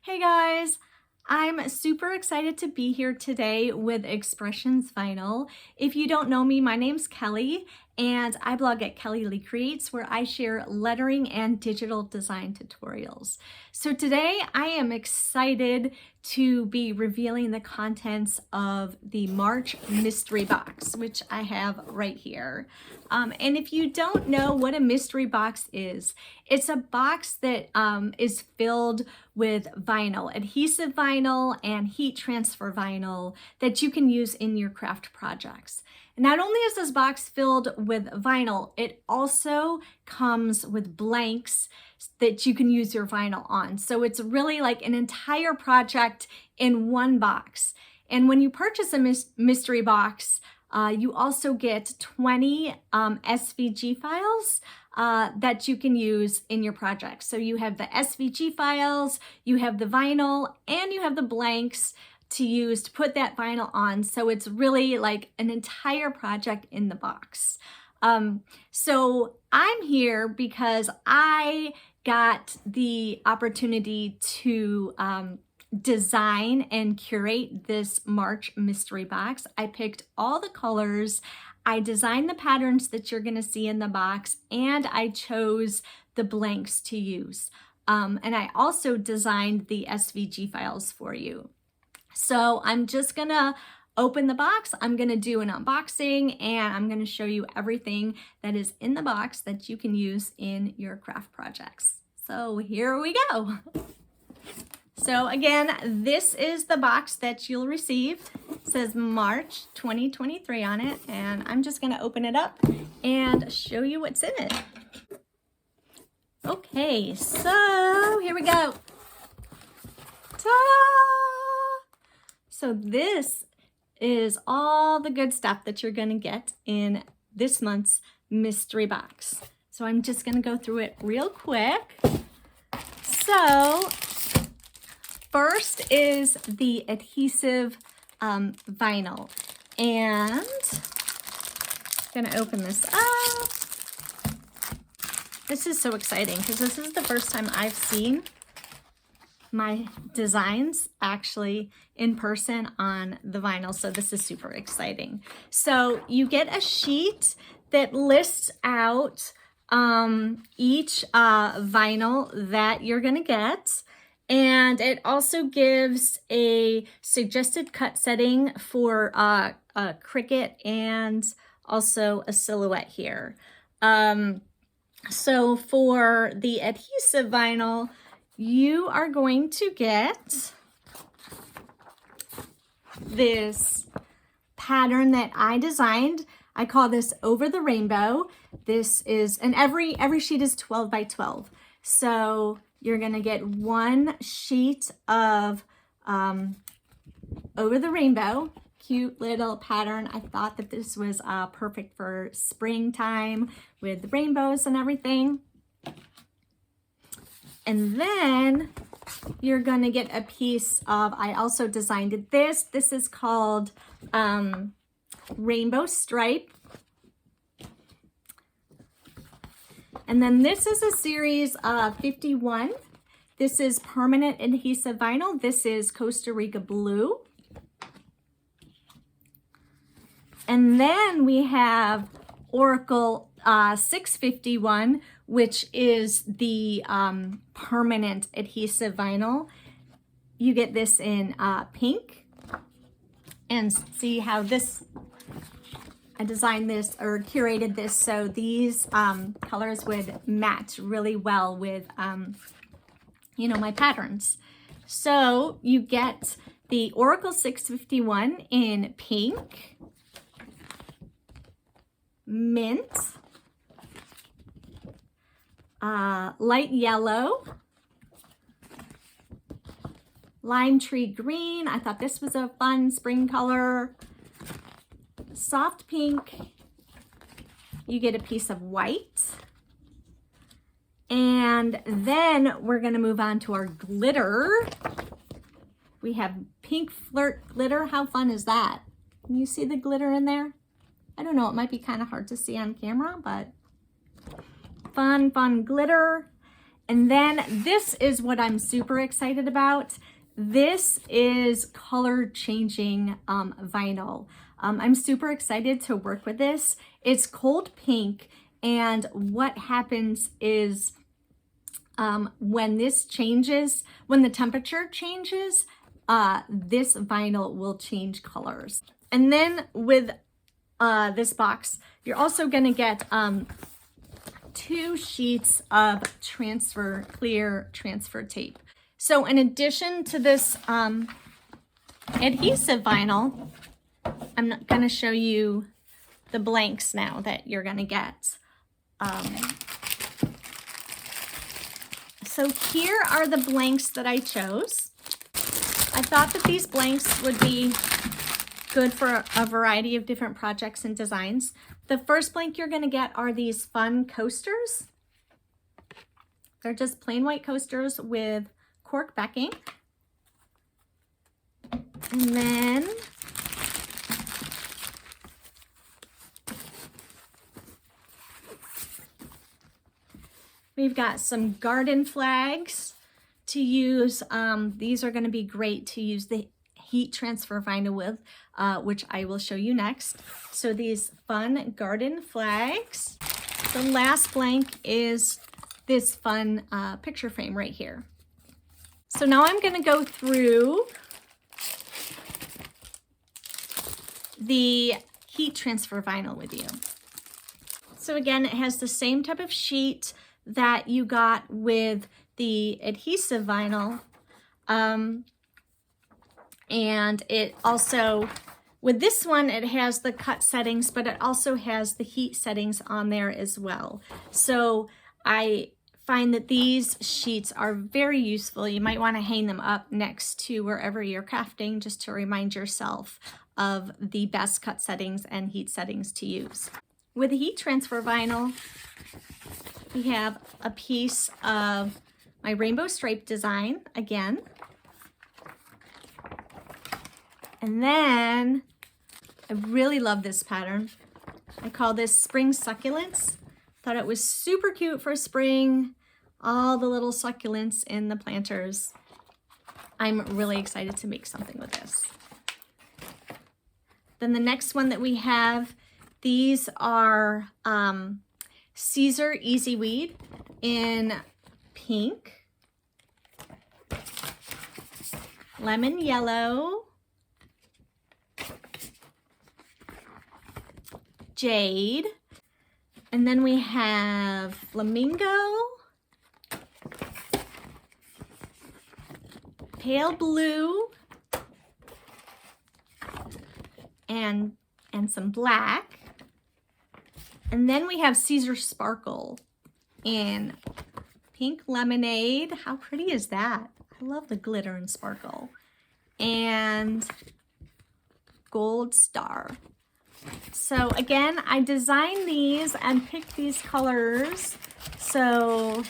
Hey guys, I'm super excited to be here today with Expressions Vinyl. If you don't know me, my name's Kelly and I blog at Kelly Leigh Creates where I share lettering and digital design tutorials. So today I am excited to be revealing the contents of the March mystery box, which I have right here. And if you don't know what a mystery box is, it's a box that is filled with vinyl, adhesive vinyl and heat transfer vinyl that you can use in your craft projects. And not only is this box filled with vinyl, it also comes with blanks that you can use your vinyl on. So it's really like an entire project in one box. And when you purchase a mystery box, you also get 20 SVG files that you can use in your project. So you have the SVG files, you have the vinyl, and you have the blanks to use to put that vinyl on. So it's really like an entire project in the box. So I'm here because I got the opportunity to design and curate this March mystery box. I picked all the colors, I designed the patterns that you're going to see in the box, and I chose the blanks to use. And I also designed the SVG files for you. So I'm just going to open the box, I'm going to do an unboxing, and I'm going to show you everything that is in the box that you can use in your craft projects. So here we go. So again, this is the box that you'll receive. It says March 2023 on it, and I'm just going to open it up and show you what's in it. Okay, so here we go. Ta-da! So this is all the good stuff that you're going to get in this month's mystery box. So I'm just going to go through it real quick. So first is the adhesive vinyl, and I'm gonna open this up. This is so exciting because this is the first time I've seen my designs actually in person on the vinyl, so this is super exciting. So you get a sheet that lists out each vinyl that you're gonna get. And it also gives a suggested cut setting for a Cricut and also a silhouette here. So for the adhesive vinyl, you are going to get this pattern that I designed. I call this Over the Rainbow. This is, and every sheet is 12 by 12. So you're gonna get one sheet of Over the Rainbow, cute little pattern. I thought that this was perfect for springtime with the rainbows and everything. And then you're gonna get a piece of, I also designed this. This is called Rainbow Stripe. And then this is a series of 51. This is permanent adhesive vinyl. This is Costa Rica Blue. And then we have Oracle 651, which is the permanent adhesive vinyl. You get this in pink. And see how this, I designed this or curated this so these colors would match really well with, you know, my patterns. So you get the Oracle 651 in pink, mint, light yellow, lime tree green. I thought this was a fun spring color. Soft pink, you get a piece of white, and then we're going to move on to our glitter. We have pink flirt glitter. How fun is that? Can you see the glitter in there? I don't know, it might be kind of hard to see on camera, but fun glitter. And then this is what I'm super excited about. This is color changing vinyl. I'm super excited to work with this. It's cold pink, and what happens is when this changes, when the temperature changes, this vinyl will change colors. And then with this box, you're also gonna get 2 sheets of clear transfer tape. So in addition to this adhesive vinyl, I'm not gonna show you the blanks now that you're gonna get. So here are the blanks that I chose. I thought that these blanks would be good for a variety of different projects and designs. The first blank you're gonna get are these fun coasters. They're just plain white coasters with cork backing. And then we've got some garden flags to use. These are gonna be great to use the heat transfer vinyl with, which I will show you next. So these fun garden flags. The last blank is this fun picture frame right here. So now I'm gonna go through the heat transfer vinyl with you. So again, it has the same type of sheet that you got with the adhesive vinyl. And it also, with this one, it has the cut settings, but it also has the heat settings on there as well. So I find that these sheets are very useful. You might want to hang them up next to wherever you're crafting just to remind yourself of the best cut settings and heat settings to use. With the heat transfer vinyl, we have a piece of my rainbow stripe design again. And then I really love this pattern. I call this Spring Succulents. Thought it was super cute for spring. All the little succulents in the planters. I'm really excited to make something with this. Then the next one that we have, these are Siser Easy Weed in pink, lemon yellow, jade, and then we have flamingo, pale blue, and some black. And then we have Siser Sparkle in pink lemonade. How pretty is that? I love the glitter and sparkle. And gold star. So again, I designed these and picked these colors so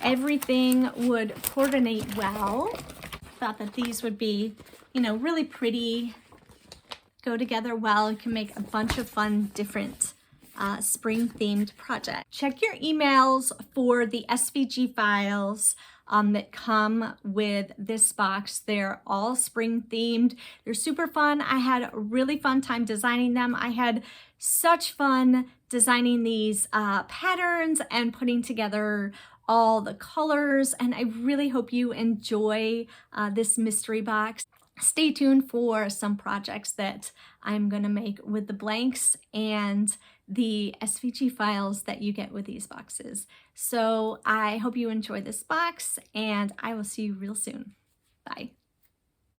everything would coordinate well. Thought that these would be, really pretty, go together well, and can make a bunch of fun different spring themed projects. Check your emails for the SVG files that come with this box. They're all spring themed. They're super fun. I had a really fun time designing them. I had such fun designing these patterns and putting together all the colors, and I really hope you enjoy this mystery box. Stay tuned for some projects that I'm gonna make with the blanks and the SVG files that you get with these boxes. So I hope you enjoy this box, and I will see you real soon. Bye.